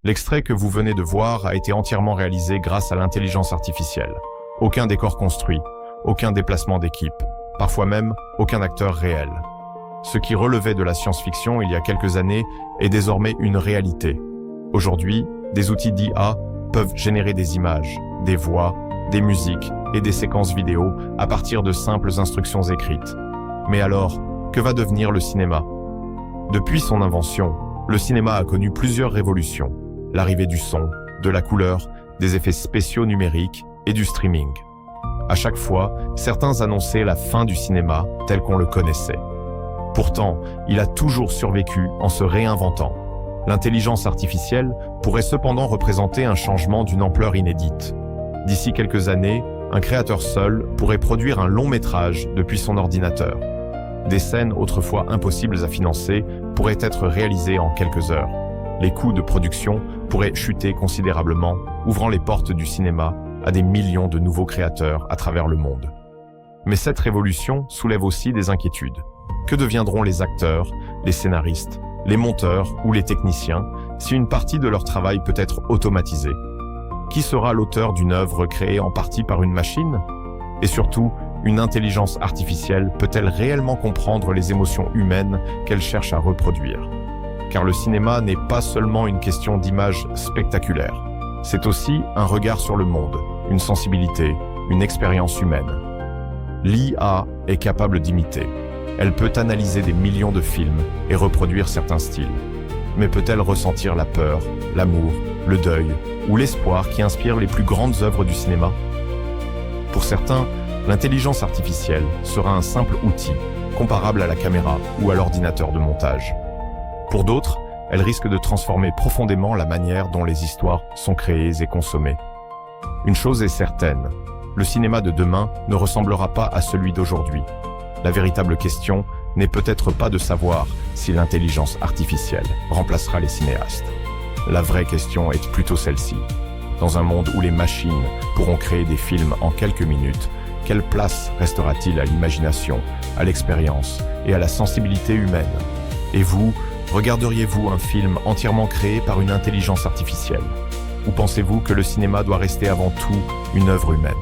L'extrait que vous venez de voir a été entièrement réalisé grâce à l'intelligence artificielle. Aucun décor construit, aucun déplacement d'équipe, parfois même aucun acteur réel. Ce qui relevait de la science-fiction il y a quelques années est désormais une réalité. Aujourd'hui, des outils d'IA peuvent générer des images, des voix, des musiques et des séquences vidéo à partir de simples instructions écrites. Mais alors, que va devenir le cinéma? Depuis son invention, le cinéma a connu plusieurs révolutions. L'arrivée du son, de la couleur, des effets spéciaux numériques et du streaming. À chaque fois, certains annonçaient la fin du cinéma tel qu'on le connaissait. Pourtant, il a toujours survécu en se réinventant. L'intelligence artificielle pourrait cependant représenter un changement d'une ampleur inédite. D'ici quelques années, un créateur seul pourrait produire un long métrage depuis son ordinateur. Des scènes autrefois impossibles à financer pourraient être réalisées en quelques heures. Les coûts de production pourraient chuter considérablement, ouvrant les portes du cinéma à des millions de nouveaux créateurs à travers le monde. Mais cette révolution soulève aussi des inquiétudes. Que deviendront les acteurs, les scénaristes, les monteurs ou les techniciens si une partie de leur travail peut être automatisée? Qui sera l'auteur d'une œuvre créée en partie par une machine? Et surtout, une intelligence artificielle peut-elle réellement comprendre les émotions humaines qu'elle cherche à reproduire? Car le cinéma n'est pas seulement une question d'images spectaculaires. C'est aussi un regard sur le monde, une sensibilité, une expérience humaine. L'IA est capable d'imiter. Elle peut analyser des millions de films et reproduire certains styles. Mais peut-elle ressentir la peur, l'amour, le deuil ou l'espoir qui inspirent les plus grandes œuvres du cinéma? Pour certains, l'intelligence artificielle sera un simple outil, comparable à la caméra ou à l'ordinateur de montage. Pour d'autres, elle risque de transformer profondément la manière dont les histoires sont créées et consommées. Une chose est certaine, le cinéma de demain ne ressemblera pas à celui d'aujourd'hui. La véritable question n'est peut-être pas de savoir si l'intelligence artificielle remplacera les cinéastes. La vraie question est plutôt celle-ci. Dans un monde où les machines pourront créer des films en quelques minutes, quelle place restera-t-il à l'imagination, à l'expérience et à la sensibilité humaine? Et vous, regarderiez-vous un film entièrement créé par une intelligence artificielle? Ou pensez-vous que le cinéma doit rester avant tout une œuvre humaine?